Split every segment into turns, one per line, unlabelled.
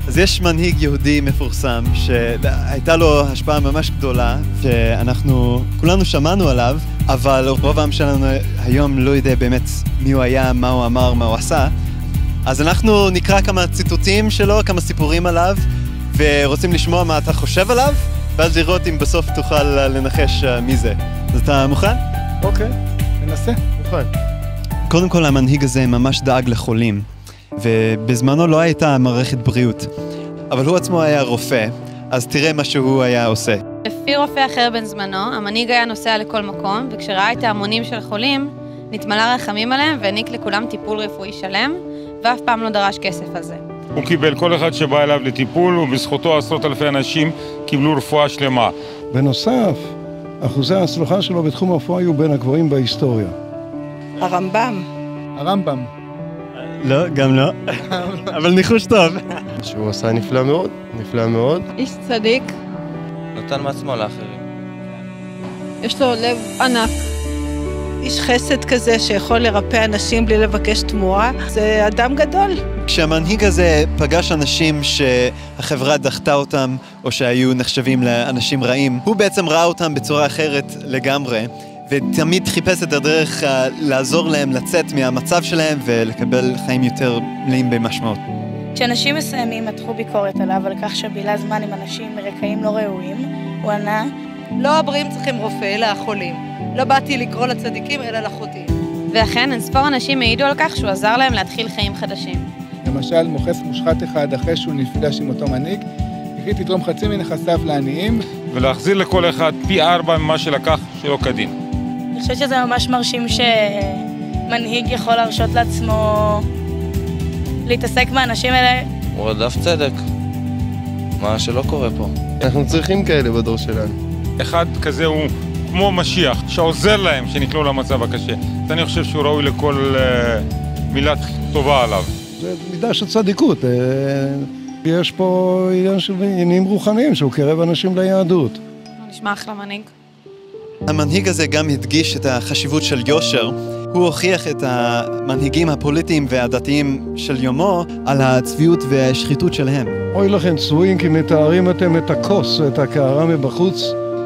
אז יש מנהיג יהודי מפורסם שהייתה לו השפעה ממש גדולה, שאנחנו כולנו שמענו עליו, אבל רוב העם שלנו היום לא יודע באמת מי הוא היה, מה הוא אמר, מה הוא עשה. אז אנחנו נקרא כמה ציטוטים שלו, כמה סיפורים עליו, ורוצים לשמוע מה אתה חושב עליו, ואז לראות אם בסוף תוכל לנחש מי זה. אז אתה מוכן?
אוקיי, ננסה.
מוכן. קודם כל, המנהיג הזה ממש דאג לחולים, ובזמנו לא הייתה מערכת בריאות, אבל הוא עצמו היה רופא, אז תראה מה שהוא היה עושה.
לפי רופא אחר בן זמנו, המנהיג היה נוסע לכל מקום, וכשראה את ההמונים של החולים, נתמלא רחמים עליהם והעניק לכולם טיפול רפואי שלם, ואף פעם לא דרש כסף על זה.
הוא קיבל כל אחד שבא אליו לטיפול, ובזכותו עשרות אלפי אנשים קיבלו רפואה שלמה.
בנוסף, אחוזי ההצלחה שלו בתחום הרפואה היו בין הגבוהים בהיסטוריה.
הרמב"ם.
הרמב"ם.
לא, גם לא, אבל ניחוש טוב.
שהוא עשה נפלא מאוד, נפלא מאוד.
איש צדיק.
נתן מעצמו לאחרים.
יש לו לב ענק. איש חסד כזה שיכול לרפא אנשים בלי לבקש תמורה, זה אדם גדול.
כשהמנהיג הזה פגש אנשים שהחברה דחתה אותם, או שהיו נחשבים לאנשים רעים, הוא בעצם ראה אותם בצורה אחרת לגמרי, ותמיד חיפש את הדרך לעזור להם לצאת מהמצב שלהם ולקבל חיים יותר מלאים במשמעות.
כשאנשים מסוימים מתחו ביקורת עליו על כך שבילה זמן עם אנשים מרקעים לא ראויים, הוא ענה,
לא הבריאים צריכים רופא, אלא החולים. לא באתי לקרוא לצדיקים, אלא לחוטאים.
ואכן, אינספור אנשים העידו על כך שהוא עזר להם להתחיל חיים חדשים.
למשל, מוכס מושחת אחד אחרי שהוא נפגש עם אותו מנהיג, החליט לתרום חצי מנכסיו לעניים.
ולהחזיר לכל אחד פי 4 ממה שלקח שלא כדין.
אני חושבת שזה ממש מרשים שמנהיג יכול להרשות לעצמו להתעסק באנשים האלה.
הוא רדף צדק. מה שלא קורה פה. אנחנו צריכים כאלה בדור שלנו.
אחד כזה הוא כמו משיח, שעוזר להם שנקלעו למצב הקשה. אז אני חושב שהוא ראוי לכל מילת טובה עליו.
זה מידה של צדיקות. יש פה עניין של עניינים רוחניים שהוא קרב אנשים ליהדות.
נשמע אחלה מנהיג.
המנהיג הזה גם הדגיש את החשיבות של יושר. הוא הוכיח את המנהיגים הפוליטיים והדתיים של יומו על הצביעות והשחיתות שלהם.
אוי לכם צבועים כי מתארים אתם את הכוס ואת הקערה מבחוץ.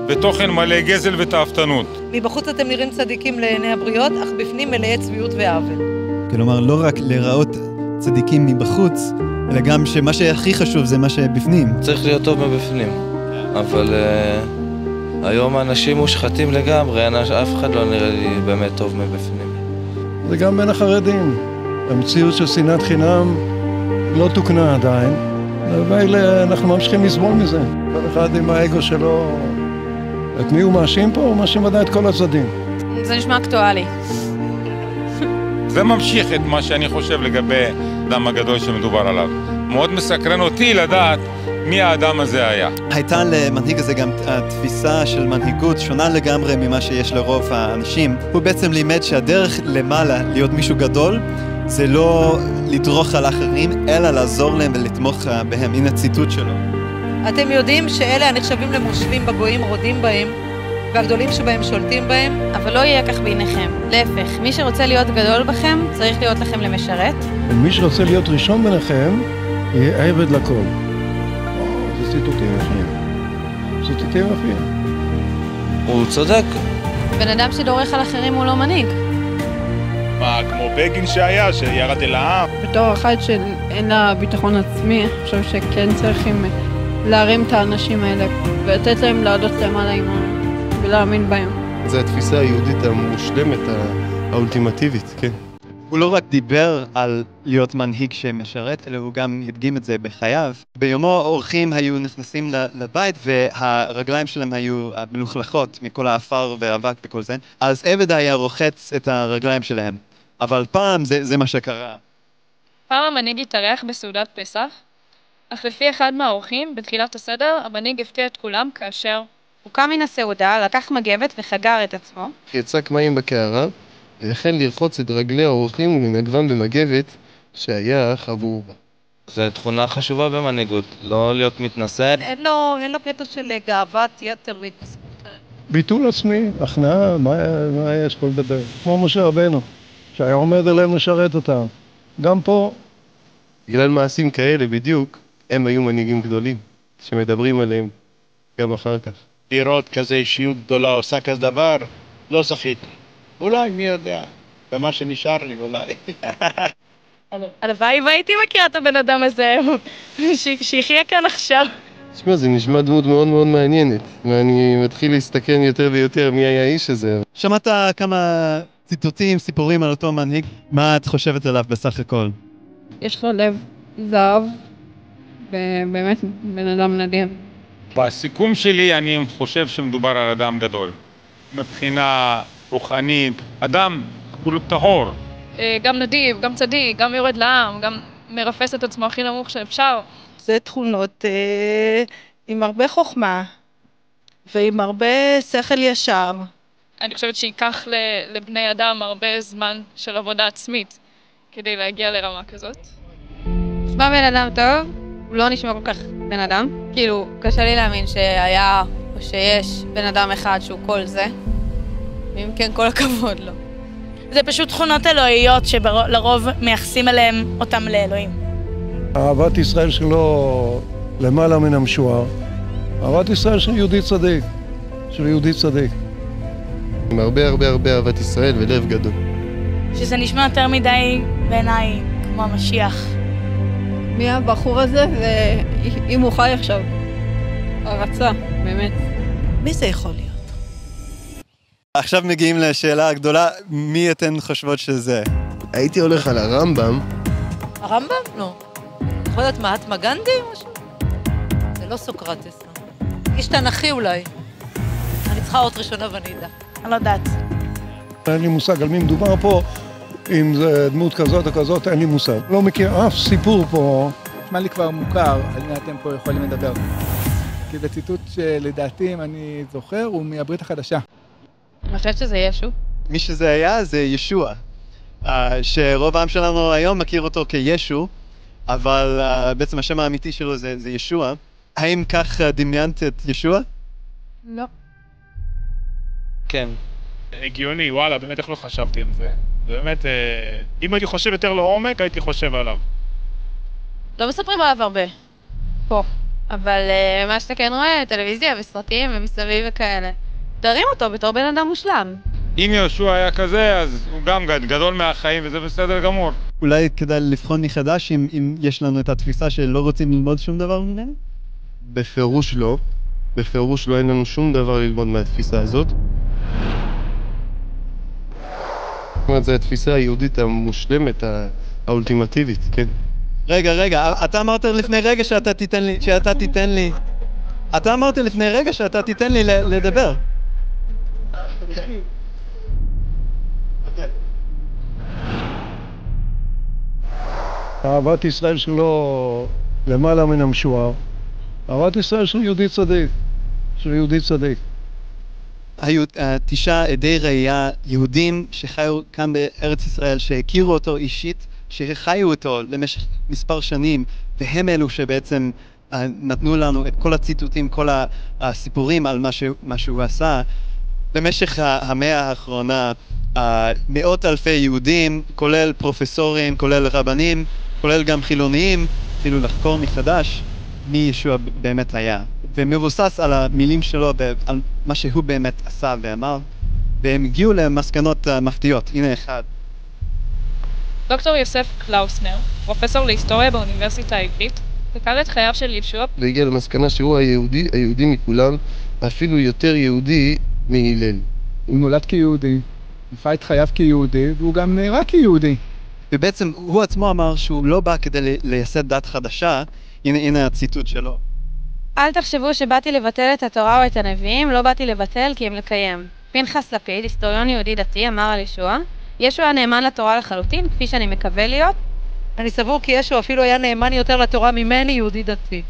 בתוכן מלא גזל ותאוותנות.
מבחוץ אתם נראים צדיקים לעיני הבריות, אך בפנים מלאי צביעות ועוול.
כלומר, לא רק להיראות צדיקים מבחוץ, אלא גם שמה שהכי חשוב זה מה שבפנים.
צריך להיות טוב מבפנים. אבל היום האנשים מושחתים לגמרי, אף אחד לא נראה לי באמת טוב מבפנים.
זה גם בין החרדים. המציאות של שנאת חינם לא תוקנה עדיין, ואנחנו ממשיכים לסבול מזה. כל אחד עם האגו שלו. את מי הוא מאשים פה? הוא מאשים ודאי את כל הצדדים.
זה נשמע אקטואלי.
זה ממשיך את מה שאני חושב לגבי האדם הגדול שמדובר עליו. מאוד מסקרן אותי לדעת מי האדם הזה היה.
הייתה למנהיג הזה גם התפיסה של מנהיגות שונה לגמרי ממה שיש לרוב האנשים. הוא בעצם לימד שהדרך למעלה להיות מישהו גדול זה לא לדרוך על אחרים, אלא לעזור להם ולתמוך בהם. הנה ציטוט שלו.
אתם יודעים שאלה הנחשבים למושלים בגויים רודים בהם, והגדולים שבהם שולטים בהם?
אבל לא יהיה כך בעיניכם. להפך, מי שרוצה להיות גדול בכם, צריך להיות לכם למשרת.
ומי שרוצה להיות ראשון ביניכם, יהיה עבד לכל. זה ציטוטים יפים. ציטוטים יפים.
הוא צודק.
בן אדם שדורך על אחרים הוא לא מנהיג.
מה, כמו בגין שהיה, שירד אל העם?
בתור אחד שאין לה ביטחון עצמי, אני חושב שכן צריכים להרים את האנשים האלה ולתת להם לעלות למעלה עימנו ולהאמין בהם.
זו התפיסה היהודית המושלמת, האולטימטיבית, כן.
הוא לא רק דיבר על להיות מנהיג שמשרת, אלא הוא גם הדגים את זה בחייו. ביומו האורחים היו נכנסים לבית והרגליים שלהם היו מלוכלכות מכל האפר והאבק וכל זה. אז עבד היה רוחץ את הרגליים שלהם. אבל פעם זה מה שקרה.
פעם המנהיג התארח בסעודת פסח, אך לפי אחד מהאורחים, בתחילת הסדר, המנהיג הפתיע את כולם כאשר
הוא קם מן הסעודה, לקח מגבת וחגר את עצמו.
יצק מים בקערה, והחל לרחוץ את רגלי האורחים ולנגבם במגבת שהיה חבור בה. זו תכונה חשובה במנהיגות, לא להיות מתנשא.
אין לו קטע של גאוות יתר.
ביטול עצמי, הכנעה, מה יש פה לדבר? כמו משה רבנו, שהיה עומד עליהם לשרת אותם. גם פה.
בגלל מעשים כאלה בדיוק, הם היו מנהיגים גדולים, שמדברים עליהם גם אחר כך.
לראות כזה אישיות גדולה עושה כזה דבר, לא זכיתי. אולי, מי יודע, במה שנשאר לי אולי.
הלוואי והייתי מכירה את הבן אדם הזה, שיחיה כאן עכשיו.
תשמע, זה נשמע דמות מאוד מאוד מעניינת, ואני מתחיל להסתכן יותר ויותר מי היה האיש הזה.
שמעת כמה ציטוטים, סיפורים על אותו מנהיג? מה את חושבת עליו בסך הכל?
יש לו לב זהב, ובאמת בן אדם נדיר.
בסיכום שלי אני חושב שמדובר על אדם גדול. מבחינה רוחנית, אדם טהור.
גם נדיב, גם צדיק, גם יורד לעם, גם מרפס את עצמו הכי נמוך שאפשר.
זה תכונות עם הרבה חוכמה ועם הרבה שכל ישר.
אני חושבת שייקח לבני אדם הרבה זמן של עבודה עצמית כדי להגיע לרמה כזאת.
נשמע בן אדם טוב, הוא לא נשמע כל כך בן אדם. כאילו, קשה לי להאמין שהיה או שיש בן אדם אחד שהוא כל זה. ואם כן, כל הכבוד לו.
זה פשוט תכונות אלוהיות שלרוב מייחסים עליהם אותם לאלוהים.
אהבת ישראל שלו למעלה מן המשוער. אהבת ישראל של יהודי צדיק. של יהודי צדיק.
עם הרבה הרבה הרבה אהבת ישראל ולב גדול.
שזה נשמע יותר מדי בעיניי כמו המשיח.
מי הבחור הזה, ואם הוא חי עכשיו? הרצה, באמת.
מי זה יכול להיות?
עכשיו מגיעים לשאלה הגדולה, מי אתן חושבות שזה?
הייתי הולך על הרמב"ם.
הרמב"ם? לא. יכול להיות מהטמה גנדי או משהו? זה לא סוקרטס. איש תנ"כי אולי. אני צריכה עוד ראשונה ואני אדע.
אני לא יודעת.
אין לי מושג על מי מדובר פה, אם זה דמות כזאת או כזאת, אין לי מושג. לא מכיר אף סיפור פה.
נשמע לי כבר מוכר, על מי אתם פה יכולים לדבר. כי זה ציטוט שלדעתי, אם אני זוכר, הוא מהברית החדשה.
אני חושבת שזה ישו.
מי שזה היה זה ישוע, שרוב העם שלנו היום מכיר אותו כישו, אבל בעצם השם האמיתי שלו זה ישוע. האם כך דמיינת את ישוע?
לא.
כן.
הגיוני, וואלה, באמת איך לא חשבתי על זה. באמת, אם הייתי חושב יותר לעומק, הייתי חושב עליו.
לא מספרים עליו הרבה. פה. אבל מה שאתה כן רואה, טלוויזיה וסרטים ומסביב וכאלה. תארים אותו בתור בן אדם מושלם.
אם יהושע היה כזה, אז הוא גם גדול מהחיים וזה בסדר גמור.
אולי כדאי לבחון מחדש אם יש לנו את התפיסה שלא רוצים ללמוד שום דבר ממנו?
בפירוש לא. בפירוש לא אין לנו שום דבר ללמוד מהתפיסה הזאת. זאת אומרת, זו התפיסה היהודית המושלמת, האולטימטיבית, כן.
רגע, אתה אמרת לפני רגע שאתה תיתן לי... אתה אמרת לפני רגע שאתה תיתן לי לדבר.
אהבת ישראל שלו למעלה מן המשוער. אהבת ישראל של יהודי צדיק. של יהודי צדיק.
היו 9 עדי ראייה יהודים שחיו כאן בארץ ישראל, שהכירו אותו אישית, שחיו אותו למשך מספר שנים, והם אלו שבעצם נתנו לנו את כל הציטוטים, כל הסיפורים על מה שהוא עשה. במשך המאה האחרונה, מאות אלפי יהודים, כולל פרופסורים, כולל רבנים, כולל גם חילוניים, התחילו לחקור מחדש מי ישוע באמת היה. ומבוסס על המילים שלו, על מה שהוא באמת עשה ואמר, והם הגיעו למסקנות מפתיעות. הנה אחד.
דוקטור יוסף קלאוסנר, פרופסור להיסטוריה באוניברסיטה העברית, חקר את חייו של ישוע
והגיע למסקנה שהוא היהודי מכולם, אפילו יותר יהודי מהלל.
הוא נולד כיהודי, נפע את חייו כיהודי, והוא גם נראה כיהודי.
ובעצם הוא עצמו אמר שהוא לא בא כדי לייסד דת חדשה. הנה הציטוט שלו.
אל תחשבו שבאתי לבטל את התורה או את הנביאים, לא באתי לבטל כי הם לקיים. פנחס לפיד, היסטוריון יהודי דתי, אמר על ישוע, ישוע נאמן לתורה לחלוטין, כפי שאני מקווה להיות.
אני סבור כי ישוע אפילו היה נאמן יותר לתורה ממני, יהודי דתי.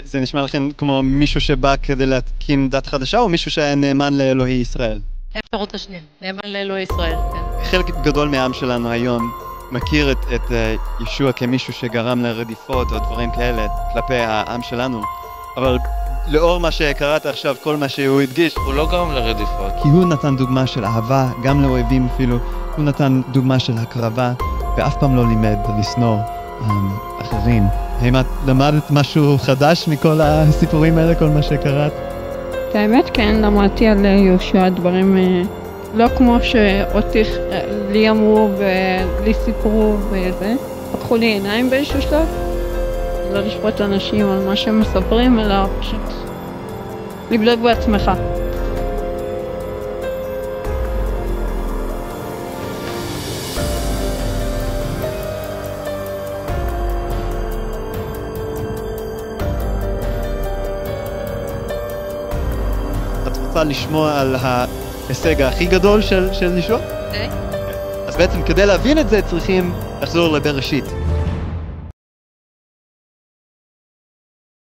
זה נשמע לכם כמו מישהו שבא כדי להקים דת חדשה, או מישהו שהיה נאמן לאלוהי ישראל?
אפשרות השנייה, נאמן לאלוהי ישראל, כן.
חלק גדול מהעם שלנו היום מכיר את ישוע כמישהו שגרם לרדיפות או דברים כאלה כלפי העם שלנו, אבל לאור מה שקראת עכשיו, כל מה שהוא הדגיש,
הוא לא גרם לרדיפות.
כי הוא נתן דוגמה של אהבה, גם לאויבים אפילו, הוא נתן דוגמה של הקרבה, ואף פעם לא לימד לשנוא אחרים. האם את למדת משהו חדש מכל הסיפורים האלה, כל מה שקראת?
את האמת כן, למדתי על יהושע דברים לא כמו שאותי לי אמרו ולי סיפרו וזה. פתחו לי עיניים באיזשהו שלב. לא לשפוט אנשים על מה שהם מספרים, אלא פשוט לבדוק בעצמך.
את רוצה לשמוע על ההישג הכי גדול של ישוע? אז בעצם כדי להבין את זה צריכים לחזור לבראשית.